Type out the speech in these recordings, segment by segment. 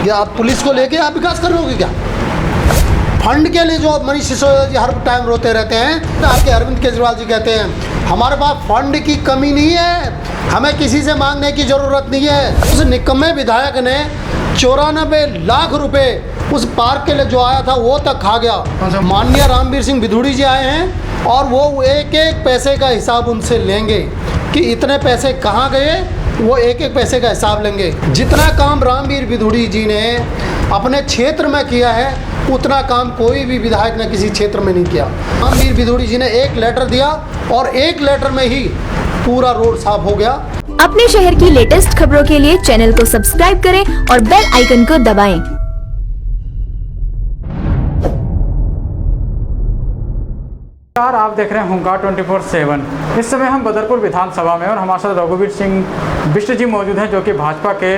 या आप पुलिस को लेके आप विकास कर लोगे क्या? फंड के लिए जो मनीष सिसोदिया जी हर टाइम रोते रहते हैं, आपके अरविंद केजरीवाल जी कहते हैं हमारे पास फंड की कमी नहीं है, हमें किसी से मांगने की ज़रूरत नहीं है। उस निकम्मे विधायक ने 94 लाख रुपए उस पार्क के लिए जो आया था वो तक खा गया। माननीय रामवीर सिंह बिधूड़ी जी आए हैं और वो एक एक पैसे का हिसाब उनसे लेंगे कि इतने पैसे कहाँ गए, वो एक एक पैसे का हिसाब लेंगे। जितना काम रामवीर बिधूड़ी जी ने अपने क्षेत्र में किया है उतना काम कोई भी विधायक ने किसी क्षेत्र में नहीं किया। रामवीर बिधूड़ी जी ने एक लेटर दिया और एक लेटर में ही पूरा रोड साफ हो गया। अपने शहर की लेटेस्ट खबरों के लिए चैनल को सब्सक्राइब करें और बेल आइकन को दबाएं। आप देख रहे हैं हुंकार 24/7। इस समय हम बदरपुर विधानसभा में और हमारे साथ रघुवीर सिंह बिष्ट जी मौजूद हैं, जो कि भाजपा के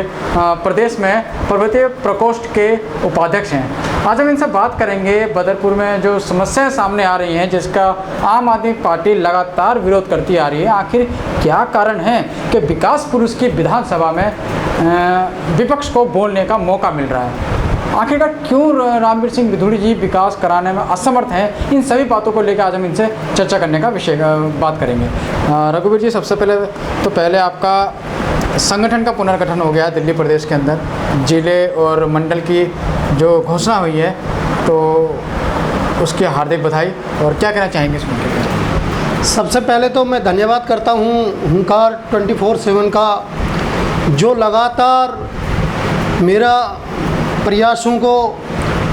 प्रदेश में पर्वतीय प्रकोष्ठ के उपाध्यक्ष हैं। आज हम इनसे बात करेंगे बदरपुर में जो समस्याएं सामने आ रही हैं, जिसका आम आदमी पार्टी लगातार विरोध करती आ रही है। आखिर क्या कारण है कि विकास पुरुष की विधानसभा में विपक्ष को बोलने का मौका मिल रहा है? आखिरकार क्यों रामवीर सिंह बिधूड़ी जी विकास कराने में असमर्थ हैं? इन सभी बातों को लेकर आज हम इनसे चर्चा करने का विषय बात करेंगे। रघुवीर जी, सबसे पहले आपका संगठन का पुनर्गठन हो गया दिल्ली प्रदेश के अंदर, जिले और मंडल की जो घोषणा हुई है, तो उसकी हार्दिक बधाई। और क्या कहना चाहेंगे इसमें? सबसे पहले तो मैं धन्यवाद करता हूँ हुंकार 24/7 का, जो लगातार मेरा प्रयासों को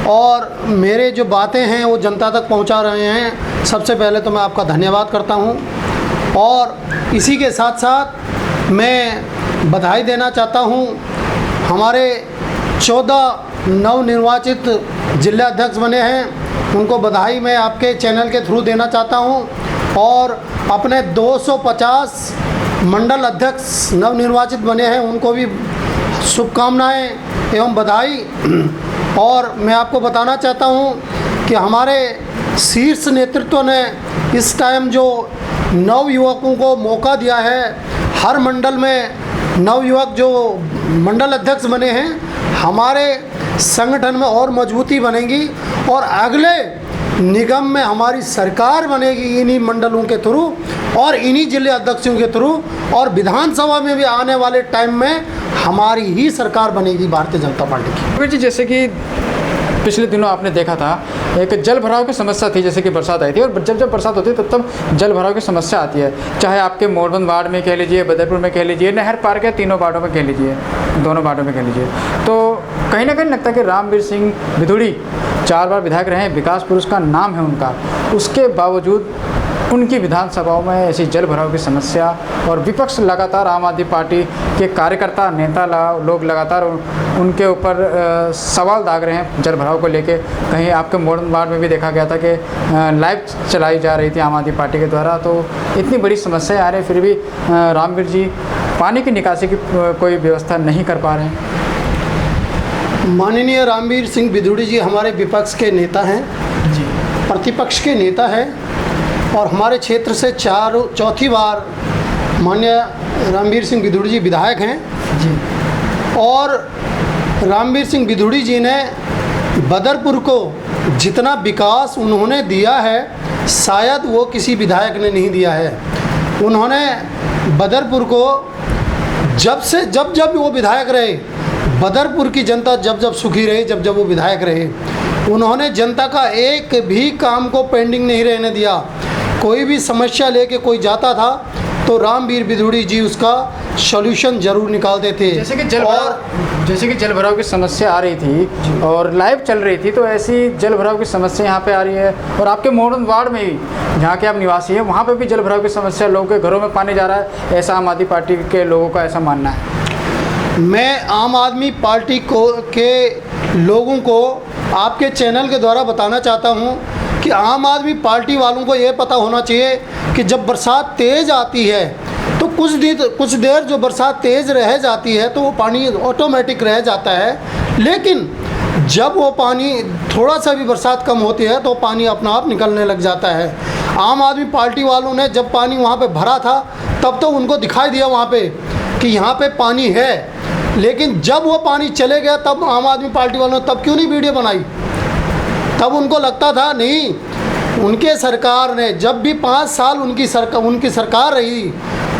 और मेरे जो बातें हैं वो जनता तक पहुंचा रहे हैं। सबसे पहले तो मैं आपका धन्यवाद करता हूं और इसी के साथ साथ मैं बधाई देना चाहता हूं हमारे 14 नवनिर्वाचित जिलाध्यक्ष बने हैं, उनको बधाई मैं आपके चैनल के थ्रू देना चाहता हूं। और अपने 250 मंडल अध्यक्ष नवनिर्वाचित बने हैं, उनको भी शुभकामनाएं एवं बधाई। और मैं आपको बताना चाहता हूं कि हमारे शीर्ष नेतृत्व ने इस टाइम जो नवयुवकों को मौका दिया है, हर मंडल में नवयुवक जो मंडल अध्यक्ष बने हैं, हमारे संगठन में और मजबूती बनेगी और अगले निगम में हमारी सरकार बनेगी इन्हीं मंडलों के थ्रू और इन्हीं जिले अध्यक्षों के थ्रू, और विधानसभा में भी आने वाले टाइम में हमारी ही सरकार बनेगी भारतीय जनता पार्टी की। जैसे कि पिछले दिनों आपने देखा था एक जल भराव की समस्या थी, जैसे कि बरसात आई थी, और जब बरसात होती है तब जल भराव की समस्या आती है, चाहे आपके मोरबंद वार्ड में कह लीजिए, बदरपुर में कह लीजिए, नहर पार के तीनों वार्डों में कह लीजिए, दोनों वार्डों में कह लीजिए। तो कहीं ना कहीं लगता है कि रामवीर सिंह बिधूड़ी 4 बार विधायक रहे हैं, विकास पुरुष का नाम है उनका, उसके बावजूद उनकी विधानसभाओं में ऐसी जल भराव की समस्या, और विपक्ष लगातार आम आदमी पार्टी के कार्यकर्ता नेता लोग लगातार उनके ऊपर सवाल दाग रहे हैं जल भराव को लेके। कहीं आपके मोरबंद वार्ड में भी देखा गया था कि लाइव चलाई जा रही थी आम आदमी पार्टी के द्वारा। तो इतनी बड़ी समस्या आ रही है, फिर भी रामवीर जी पानी की निकासी की कोई व्यवस्था नहीं कर पा रहे हैं। माननीय रामवीर सिंह बिधूड़ी जी हमारे विपक्ष के नेता हैं जी, प्रतिपक्ष के नेता हैं, और हमारे क्षेत्र से चौथी बार माननीय रामवीर सिंह बिधूड़ी जी विधायक हैं जी। और रामवीर सिंह बिधूड़ी जी ने बदरपुर को जितना विकास उन्होंने दिया है, शायद वो किसी विधायक ने नहीं दिया है। उन्होंने बदरपुर को जब वो विधायक रहे, बदरपुर की जनता जब सुखी रही, जब वो विधायक रहे, उन्होंने जनता का एक भी काम को पेंडिंग नहीं रहने दिया। कोई भी समस्या लेके कोई जाता था तो रामवीर बिधूड़ी जी उसका सॉल्यूशन जरूर निकालते थे। जैसे कि जल भराव की समस्या आ रही थी और लाइव चल रही थी, तो ऐसी जल भराव की समस्या यहाँ पे आ रही है। और आपके मोरबंद वार्ड में भी, जहाँ के आप निवासी हैं, वहाँ पे भी जल भराव की समस्या, लोगों के घरों में पानी जा रहा है, ऐसा आम आदमी पार्टी के लोगों का ऐसा मानना है। मैं आम आदमी पार्टी के लोगों को आपके चैनल के द्वारा बताना चाहता हूँ कि आम आदमी पार्टी वालों को ये पता होना चाहिए कि जब बरसात तेज़ आती है तो कुछ देर जो बरसात तेज़ रह जाती है तो वो पानी ऑटोमेटिक रह जाता है, लेकिन जब वो पानी थोड़ा सा भी बरसात कम होती है तो पानी अपना आप निकलने लग जाता है। आम आदमी पार्टी वालों ने जब पानी वहाँ पे भरा था तब तो उनको दिखाई दिया वहाँ पे कि यहाँ पे पानी है, लेकिन जब वो पानी चले गया तब आम आदमी पार्टी वालों ने तब क्यों नहीं वीडियो बनाई? तब उनको लगता था नहीं, उनके सरकार ने जब भी 5 साल उनकी सरकार रही,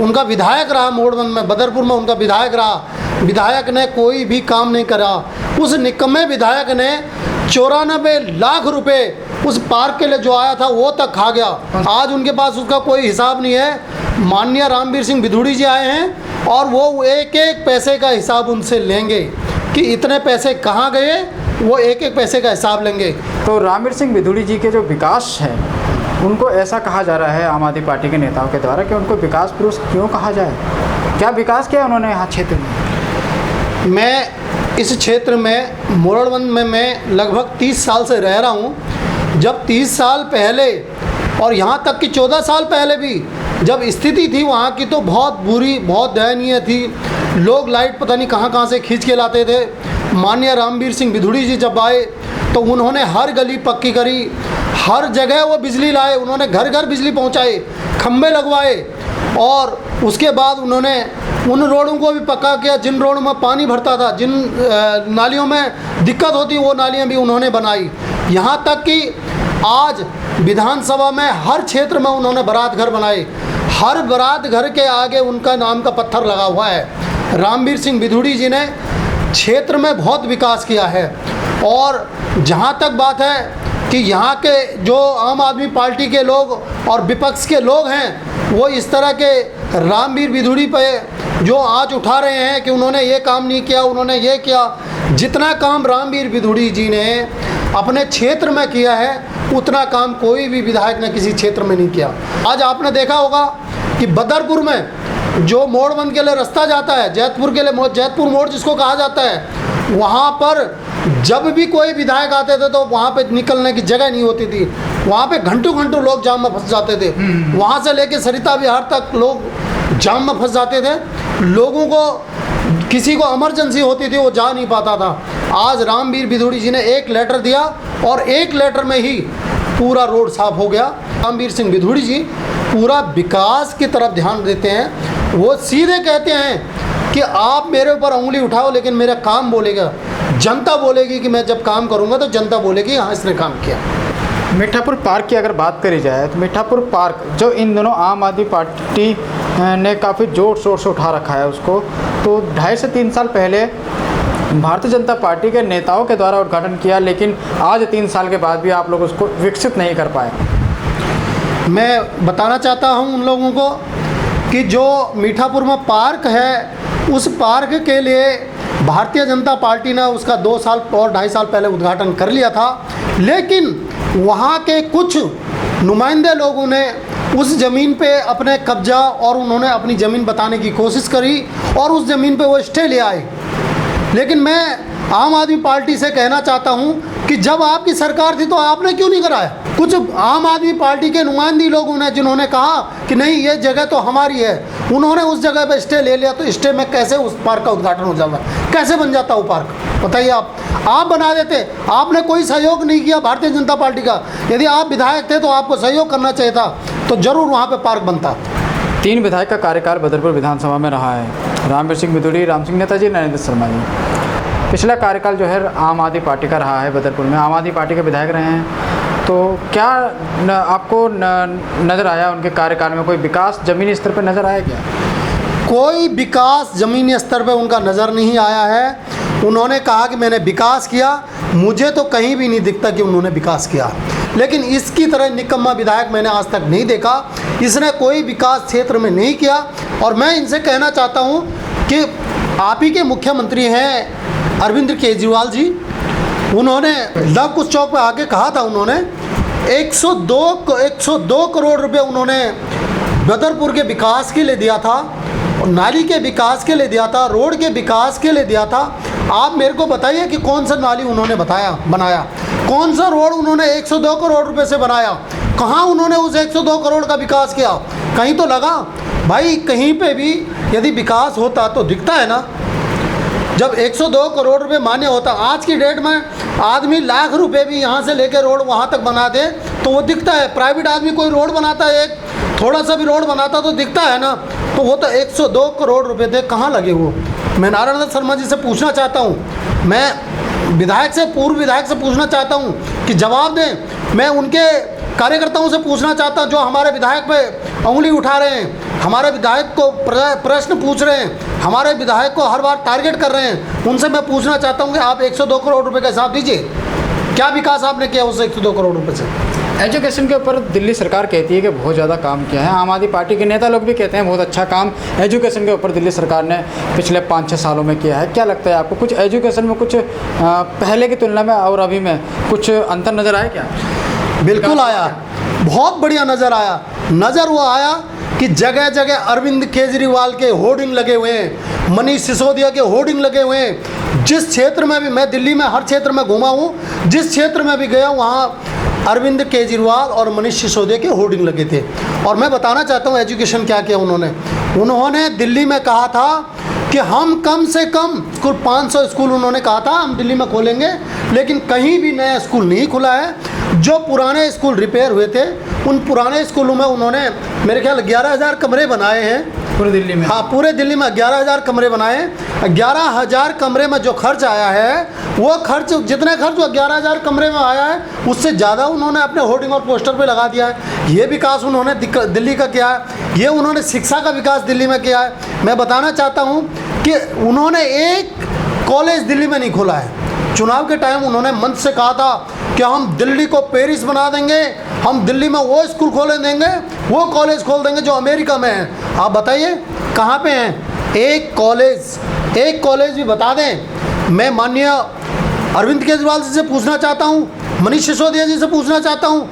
उनका विधायक रहा मोड़वन में, बदरपुर में उनका विधायक रहा, विधायक ने कोई भी काम नहीं करा। उस निकम्मे विधायक ने 94 लाख रुपए उस पार्क के लिए जो आया था वो तक खा गया। आज उनके पास उसका कोई हिसाब नहीं है। माननीय रामवीर सिंह बिधूड़ी जी आए हैं और वो एक एक पैसे का हिसाब उनसे लेंगे कि इतने पैसे कहाँ गए, वो एक एक पैसे का हिसाब लेंगे। तो रामवीर सिंह बिधूड़ी जी के जो विकास है, उनको ऐसा कहा जा रहा है आम आदमी पार्टी के नेताओं के द्वारा कि उनको विकास पुरुष क्यों कहा जाए? क्या विकास किया उन्होंने यहाँ क्षेत्र में? मैं इस क्षेत्र में मोड़वन में मैं लगभग 30 साल से रह रहा हूँ। जब 30 साल पहले और यहाँ तक कि 14 साल पहले भी जब स्थिति थी वहाँ की तो बहुत बुरी, बहुत दयनीय थी। लोग लाइट पता नहीं कहाँ से खींच के लाते थे। माननीय रामवीर सिंह बिधूड़ी जी जब आए तो उन्होंने हर गली पक्की करी, हर जगह वो बिजली लाए, उन्होंने घर घर बिजली पहुँचाए, खंभे लगवाए और उसके बाद उन्होंने उन रोडों को भी पक्का किया जिन रोडों में पानी भरता था, जिन नालियों में दिक्कत होती वो नालियाँ भी उन्होंने बनाई। यहाँ तक कि आज विधानसभा में हर क्षेत्र में उन्होंने बारात घर बनाए। हर बारात घर के आगे उनका नाम का पत्थर लगा हुआ है। रामवीर सिंह बिधूड़ी जी ने क्षेत्र में बहुत विकास किया है। और जहाँ तक बात है कि यहाँ के जो आम आदमी पार्टी के लोग और विपक्ष के लोग हैं वो इस तरह के रामवीर बिधूड़ी पे जो आज उठा रहे हैं कि उन्होंने ये काम नहीं किया, उन्होंने ये किया, जितना काम रामवीर बिधूड़ी जी ने अपने क्षेत्र में किया है उतना काम कोई भी विधायक ने किसी क्षेत्र में नहीं किया। आज आपने देखा होगा कि बदरपुर में जो मोड़वन के लिए रास्ता जाता है, जैतपुर के लिए जैतपुर मोड़ जिसको कहा जाता है, वहाँ पर जब भी कोई विधायक आते थे तो वहाँ पे निकलने की जगह नहीं होती थी। वहाँ पे घंटों घंटों लोग जाम में फंस जाते थे। वहाँ से लेके सरिता विहार तक लोग जाम में फंस जाते थे। लोगों को किसी को इमरजेंसी होती थी, वो जा नहीं पाता था। आज रामवीर बिधूड़ी जी ने एक लेटर दिया और एक लेटर में ही पूरा रोड साफ हो गया। रामवीर सिंह बिधूड़ी जी पूरा विकास की तरफ ध्यान देते हैं। वो सीधे कहते हैं कि आप मेरे ऊपर उंगली उठाओ लेकिन मेरा काम बोलेगा, जनता बोलेगी कि मैं जब काम करूंगा तो जनता बोलेगी हाँ इसने काम किया। मीठापुर पार्क की अगर बात करी जाए तो मीठापुर पार्क जो इन दिनों आम आदमी पार्टी ने काफ़ी जोर शोर से उठा रखा है उसको, तो 2.5 से 3 साल पहले भारतीय जनता पार्टी के नेताओं के द्वारा उद्घाटन किया, लेकिन आज 3 साल के बाद भी आप लोग उसको विकसित नहीं कर पाए। मैं बताना चाहता हूं उन लोगों को कि जो मीठापुर में पार्क है उस पार्क के लिए भारतीय जनता पार्टी ने उसका 2 साल और 2.5 साल पहले उद्घाटन कर लिया था, लेकिन वहाँ के कुछ नुमाइंदे लोगों ने उस ज़मीन पे अपने कब्जा और उन्होंने अपनी ज़मीन बताने की कोशिश करी और उस ज़मीन पे वो स्टे ले आए। लेकिन मैं आम आदमी पार्टी से कहना चाहता हूं कि जब आपकी सरकार थी तो आपने क्यों नहीं कराया? कुछ आम आदमी पार्टी के नुमाइंदे लोगों ने जिन्होंने कहा कि नहीं ये जगह तो हमारी है, उन्होंने उस जगह पे स्टे ले लिया, तो स्टे में कैसे उस पार्क का उद्घाटन हो जाता, कैसे बन जाता वो पार्क? बताइए आप बना देते। आपने कोई सहयोग नहीं किया भारतीय जनता पार्टी का। यदि आप विधायक थे तो आपको सहयोग करना चाहिए था, तो ज़रूर वहाँ पर पार्क बनता। 3 विधायक का कार्यकाल बदरपुर विधानसभा में रहा है, रामवीर सिंह बिधूड़ी, राम सिंह नेताजी, नरेंद्र शर्मा जी। पिछला कार्यकाल जो है आम आदमी पार्टी का रहा है, बदरपुर में आम आदमी पार्टी के विधायक रहे हैं, तो क्या आपको नज़र आया उनके कार्यकाल में कोई विकास ज़मीनी स्तर पर नज़र आया क्या? कोई विकास ज़मीनी स्तर पे उनका नज़र नहीं आया है। उन्होंने कहा कि मैंने विकास किया, मुझे तो कहीं भी नहीं दिखता कि उन्होंने विकास किया। लेकिन इसकी तरह निकम्मा विधायक मैंने आज तक नहीं देखा। इसने कोई विकास क्षेत्र में नहीं किया। और मैं इनसे कहना चाहता हूँ कि आप ही के मुख्यमंत्री हैं अरविंद केजरीवाल जी, उन्होंने लव कुश चौक पर आके कहा था, उन्होंने 102 करोड़ रुपए उन्होंने बदरपुर के विकास के लिए दिया था, नाली के विकास के लिए दिया था, रोड के विकास के लिए दिया था। आप मेरे को बताइए कि कौन सा नाली उन्होंने बनाया, कौन सा रोड उन्होंने 102 करोड़ रुपए से बनाया, कहाँ उन्होंने उस 102 करोड़ का विकास किया? कहीं तो लगा भाई, कहीं पे भी यदि विकास होता तो दिखता है ना। जब 102 करोड़ रुपए मान्य होता, आज की डेट में आदमी लाख रुपए भी यहाँ से लेकर रोड वहाँ तक बना दे तो वो दिखता है। प्राइवेट आदमी कोई रोड बनाता है, एक थोड़ा सा भी रोड बनाता तो दिखता है ना। तो वो तो 102 करोड़ रुपए थे, कहाँ लगे वो? मैं नारायण दत्त शर्मा जी से पूछना चाहता हूँ, मैं विधायक से, पूर्व विधायक से पूछना चाहता हूँ कि जवाब दें। मैं उनके कार्यकर्ताओं से पूछना चाहता हूँ जो हमारे विधायक पे उंगली उठा रहे हैं, हमारे विधायक को प्रश्न पूछ रहे हैं, हमारे विधायक को हर बार टारगेट कर रहे हैं, उनसे मैं पूछना चाहता हूँ कि आप 102 करोड़ रुपए का हिसाब दीजिए, क्या विकास आपने किया उस 102 करोड़ रुपए से? एजुकेशन के ऊपर दिल्ली सरकार कहती है कि बहुत ज़्यादा काम किया है, आम आदमी पार्टी के नेता लोग भी कहते हैं बहुत अच्छा काम एजुकेशन के ऊपर दिल्ली सरकार ने पिछले 5-6 सालों में किया है। क्या लगता है आपको, कुछ एजुकेशन में कुछ पहले की तुलना में और अभी में कुछ अंतर नज़र आया क्या? बिल्कुल आया, बहुत बढ़िया नज़र वो आया कि जगह जगह अरविंद केजरीवाल के होर्डिंग लगे हुए हैं, मनीष सिसोदिया के होर्डिंग लगे हुए हैं। जिस क्षेत्र में भी, मैं दिल्ली में हर क्षेत्र में घूमा हूँ, जिस क्षेत्र में भी गया वहाँ अरविंद केजरीवाल और मनीष सिसोदिया के होर्डिंग लगे थे। और मैं बताना चाहता हूँ एजुकेशन क्या किया उन्होंने दिल्ली में कहा था कि हम कम से कम स्कूल 500 स्कूल उन्होंने कहा था हम दिल्ली में खोलेंगे, लेकिन कहीं भी नया स्कूल नहीं खुला है। जो पुराने स्कूल रिपेयर हुए थे उन पुराने स्कूलों में उन्होंने मेरे ख्याल 11,000 कमरे बनाए हैं पूरे दिल्ली में। हाँ, पूरे दिल्ली में 11,000 कमरे बनाए। 11,000 कमरे में जो खर्च आया है, वो खर्च जितने खर्च 11,000 कमरे में आया है उससे ज़्यादा उन्होंने अपने होर्डिंग और पोस्टर पे लगा दिया है। ये विकास उन्होंने दिल्ली का किया है, ये उन्होंने शिक्षा का विकास दिल्ली में किया है। मैं बताना चाहता हूँ कि उन्होंने एक कॉलेज दिल्ली में नहीं खोला है। चुनाव के टाइम उन्होंने मंच से कहा था कि हम दिल्ली को पेरिस बना देंगे, हम दिल्ली में वो स्कूल खोल देंगे, वो कॉलेज खोल देंगे जो अमेरिका में है। आप बताइए कहाँ पे हैं? एक कॉलेज भी बता दें। मैं माननीय अरविंद केजरीवाल जी से पूछना चाहता हूँ, मनीष सिसोदिया जी से पूछना चाहता हूँ,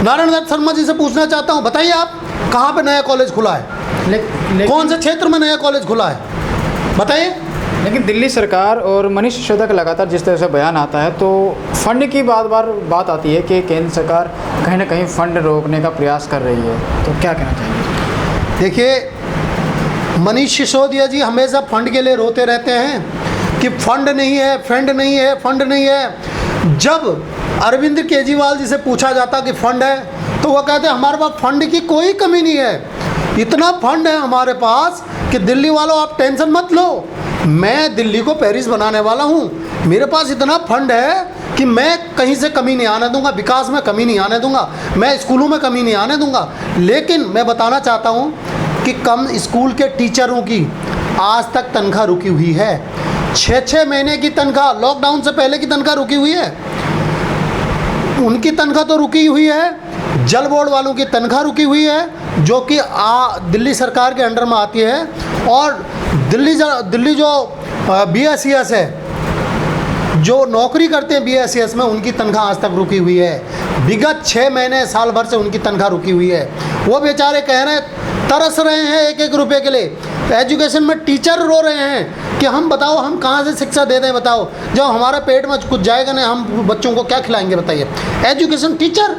नारायण दत्त शर्मा जी से पूछना चाहता हूँ, बताइए आप कहाँ पे नया कॉलेज खुला है? कौन से क्षेत्र में नया कॉलेज खुला है बताइए? लेकिन दिल्ली सरकार और मनीष सिसोदिया का लगातार जिस तरह से बयान आता है तो फंड की बात आती है कि केंद्र सरकार कहीं ना कहीं फंड रोकने का प्रयास कर रही है, तो क्या कहना चाहेंगे? देखिए, मनीष सिसोदिया जी हमेशा फंड के लिए रोते रहते हैं कि फंड नहीं है, फंड नहीं है, फंड नहीं है। जब अरविंद केजरीवाल जी से पूछा जाता कि फंड है तो वो कहते हैं हमारे पास फंड की कोई कमी नहीं है, इतना फंड है हमारे पास कि दिल्ली वालों आप टेंशन मत लो, मैं दिल्ली को पेरिस बनाने वाला हूँ, मेरे पास इतना फंड है कि मैं कहीं से कमी नहीं आने दूंगा, विकास में कमी नहीं आने दूंगा, मैं स्कूलों में कमी नहीं आने दूंगा। लेकिन मैं बताना चाहता हूँ कि कम स्कूल के टीचरों की आज तक तनख्वाह रुकी हुई है। 6-6 महीने की तनख्वाह, लॉकडाउन से पहले की तनख्वाह रुकी हुई है, उनकी तनख्वाह तो रुकी हुई है। जल बोर्ड वालों की तनख्वाह रुकी हुई है जो कि दिल्ली सरकार के अंडर में आती है। और दिल्ली जो BSES है, जो नौकरी करते हैं BSES में, उनकी तनख्वाह आज तक रुकी हुई है। विगत 6 महीने साल भर से उनकी तनख्वाह रुकी हुई है। वो बेचारे कह रहे हैं, तरस रहे हैं एक एक रुपये के लिए। एजुकेशन में टीचर रो रहे हैं कि हम बताओ हम कहाँ से शिक्षा दे दें, बताओ जब हमारे पेट में कुछ जाएगा नहीं हम बच्चों को क्या खिलाएंगे बताइए। एजुकेशन टीचर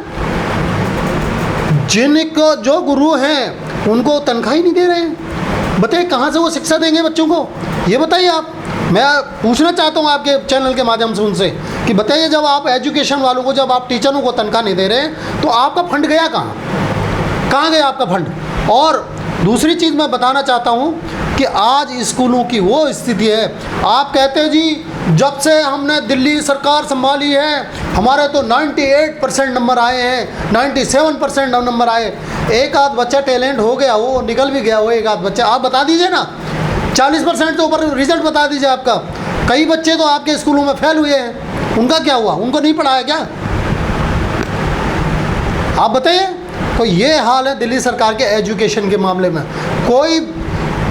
जिनको जो गुरु हैं उनको तनख्वाह ही नहीं दे रहे हैं, बताइए कहाँ से वो शिक्षा देंगे बच्चों को? ये बताइए आप। मैं पूछना चाहता हूँ आपके चैनल के माध्यम से उनसे कि बताइए जब आप एजुकेशन वालों को, जब आप टीचरों को तनख्वाह नहीं दे रहे हैं तो आपका फंड गया कहाँ गया आपका फंड? और दूसरी चीज़ मैं बताना चाहता हूँ कि आज स्कूलों की वो स्थिति है, आप कहते हैं जी जब से हमने दिल्ली सरकार संभाली है हमारे तो 98% नंबर आए हैं, 97% नंबर आए। एक आध बच्चा टैलेंट हो गया, वो निकल भी गया, वो एक आध बच्चा, आप बता दीजिए ना 40% के ऊपर रिजल्ट बता दीजिए आपका। कई बच्चे तो आपके स्कूलों में फेल हुए हैं, उनका क्या हुआ? उनको नहीं पढ़ाया क्या? आप बताइए। तो ये हाल है दिल्ली सरकार के एजुकेशन के मामले में। कोई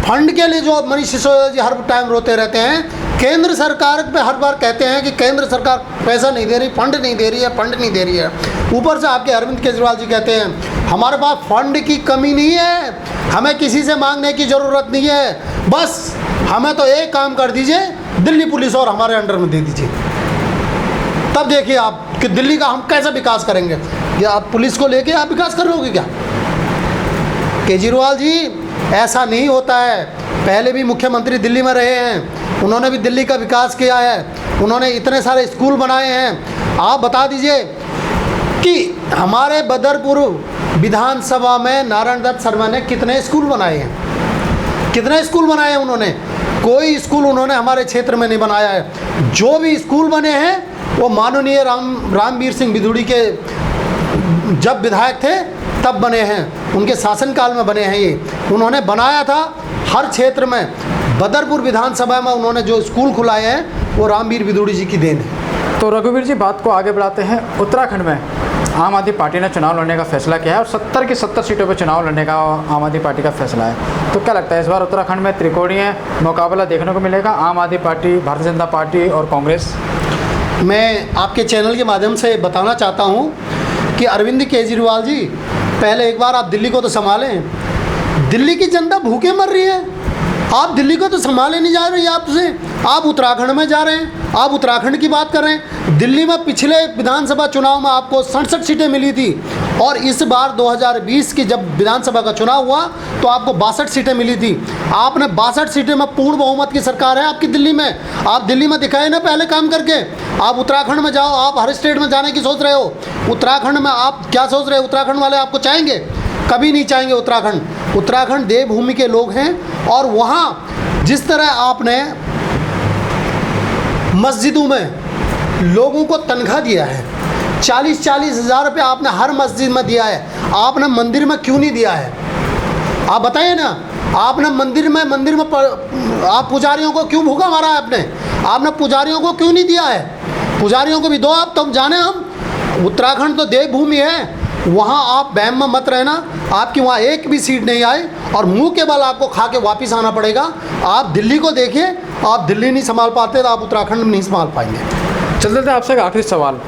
फंड के लिए जो मनीष सिसोदिया जी हर टाइम रोते रहते हैं, केंद्र सरकार पे हर बार कहते हैं कि केंद्र सरकार पैसा नहीं दे रही, फंड नहीं दे रही है, फंड नहीं दे रही है। ऊपर से आपके अरविंद केजरीवाल जी कहते हैं हमारे पास फंड की कमी नहीं है, हमें किसी से मांगने की ज़रूरत नहीं है, बस हमें तो एक काम कर दीजिए, दिल्ली पुलिस और हमारे अंडर में दे दीजिए, तब देखिए आप कि दिल्ली का हम कैसे विकास करेंगे। या आप पुलिस को लेके आप विकास कर लोगे क्या? केजरीवाल जी ऐसा नहीं होता है। पहले भी मुख्यमंत्री दिल्ली में रहे हैं, उन्होंने भी दिल्ली का विकास किया है, उन्होंने इतने सारे स्कूल बनाए हैं। आप बता दीजिए कि हमारे बदरपुर विधानसभा में नारायण दत्त शर्मा ने कितने स्कूल बनाए हैं? कितने स्कूल बनाए हैं उन्होंने? कोई स्कूल उन्होंने हमारे क्षेत्र में नहीं बनाया है। जो भी स्कूल बने हैं वो माननीय रामवीर सिंह बिधूड़ी के जब विधायक थे तब बने हैं, उनके शासनकाल में बने हैं। ये उन्होंने बनाया था हर क्षेत्र में। बदरपुर विधानसभा में उन्होंने जो स्कूल खुलाए हैं वो रामवीर बिधूड़ी जी की देन है। तो रघुवीर जी, बात को आगे बढ़ाते हैं। उत्तराखंड में आम आदमी पार्टी ने चुनाव लड़ने का फैसला किया है और 70 की 70 सीटों पर चुनाव लड़ने का आम आदमी पार्टी का फैसला है। तो क्या लगता है इस बार उत्तराखंड में त्रिकोणीय मुकाबला देखने को मिलेगा, आम आदमी पार्टी, भारतीय जनता पार्टी और कांग्रेस? मैं आपके चैनल के माध्यम से बताना चाहता हूँ कि अरविंद केजरीवाल जी, पहले एक बार आप दिल्ली को तो संभालें। दिल्ली की जनता भूखे मर रही है, आप दिल्ली को तो संभाले नहीं जा रही आपसे। आप उत्तराखंड में जा रहे हैं, आप उत्तराखंड की बात कर रहे हैं। दिल्ली में पिछले विधानसभा चुनाव में आपको 67 सीटें मिली थी और इस बार 2020 की जब विधानसभा का चुनाव हुआ तो आपको 62 सीटें मिली थी। आपने 62 सीटें में पूर्ण बहुमत की सरकार है आपकी दिल्ली में। आप दिल्ली में दिखाए ना पहले काम करके। आप उत्तराखंड में जाओ, आप हर स्टेट में जाने की सोच रहे हो। उत्तराखंड में आप क्या सोच रहे हो? उत्तराखंड वाले आपको चाहेंगे? कभी नहीं चाहेंगे। उत्तराखंड देवभूमि के लोग हैं और वहाँ जिस तरह आपने मस्जिदों में लोगों को तनख्वाह दिया है, 40-40 हज़ार रुपये आपने हर मस्जिद में दिया है, आपने मंदिर में क्यों नहीं दिया है? आप बताइए ना। आपने मंदिर में आप पुजारियों को क्यों भूखा मारा है? आपने पुजारियों को क्यों नहीं दिया है? पुजारियों को भी दो आप, तब जाने हम। उत्तराखंड तो देवभूमि है, वहाँ आप बहम में मत रहना। आपकी वहाँ एक भी सीट नहीं आई और मुंह के बल आपको खा के वापस आना पड़ेगा। आप दिल्ली को देखिए, आप दिल्ली नहीं संभाल पाते तो आप उत्तराखंड में नहीं संभाल पाएंगे। चलते आपसे एक आखिरी सवाल।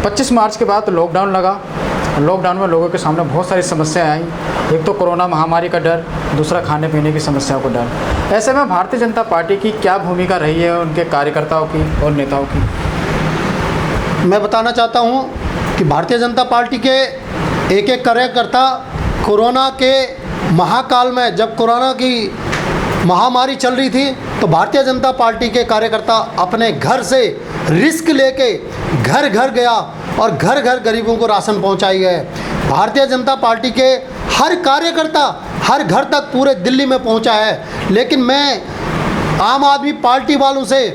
25 मार्च के बाद लॉकडाउन लगा। लॉकडाउन में लोगों के सामने बहुत सारी समस्याएं आई। एक तो कोरोना महामारी का डर, दूसरा खाने पीने की समस्याओं का डर। ऐसे में भारतीय जनता पार्टी की क्या भूमिका रही है, उनके कार्यकर्ताओं की और नेताओं की? मैं बताना चाहता हूँ कि भारतीय जनता पार्टी के एक एक कार्यकर्ता कोरोना के महाकाल में, जब कोरोना की महामारी चल रही थी, तो भारतीय जनता पार्टी के कार्यकर्ता अपने घर से रिस्क लेके घर घर गया और घर घर गरीबों को राशन पहुंचाई गए। भारतीय जनता पार्टी के हर कार्यकर्ता हर घर तक पूरे दिल्ली में पहुंचा है। लेकिन मैं आम आदमी पार्टी वालों से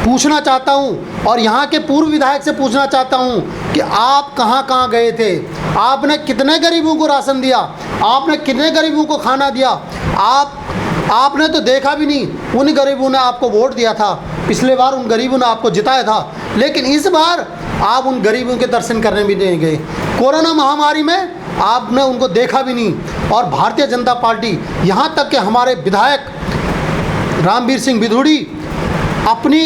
पूछना चाहता हूं और यहाँ के पूर्व विधायक से पूछना चाहता हूं कि आप कहाँ कहाँ गए थे? आपने कितने गरीबों को राशन दिया? आपने कितने गरीबों को खाना दिया? आपने तो देखा भी नहीं। उन गरीबों ने आपको वोट दिया था, पिछले बार उन गरीबों ने आपको जिताया था, लेकिन इस बार आप उन गरीबों के दर्शन करने भी नहीं गए। कोरोना महामारी में आपने उनको देखा भी नहीं। और भारतीय जनता पार्टी, यहाँ तक कि हमारे विधायक रामवीर सिंह बिधूड़ी अपनी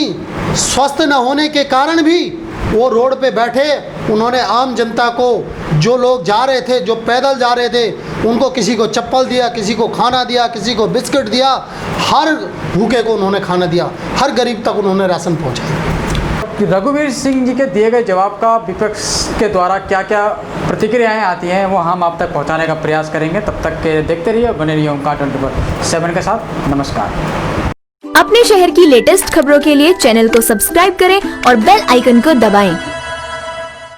स्वस्थ न होने के कारण भी वो रोड पे बैठे, उन्होंने आम जनता को, जो लोग जा रहे थे, जो पैदल जा रहे थे, उनको किसी को चप्पल दिया, किसी को खाना दिया, किसी को बिस्किट दिया, हर भूखे को उन्होंने खाना दिया, हर गरीब तक उन्होंने राशन पहुंचाया। रघुवीर सिंह जी के दिए गए जवाब का विपक्ष के द्वारा क्या क्या प्रतिक्रियाएं आती हैं वो हम आप तक पहुंचाने का प्रयास करेंगे। तब तक के देखते रहिए, बने रहिए ओंकार 24/7 के साथ। नमस्कार। अपने शहर की लेटेस्ट खबरों के लिए चैनल को सब्सक्राइब करें और बेल आइकन को दबाएं।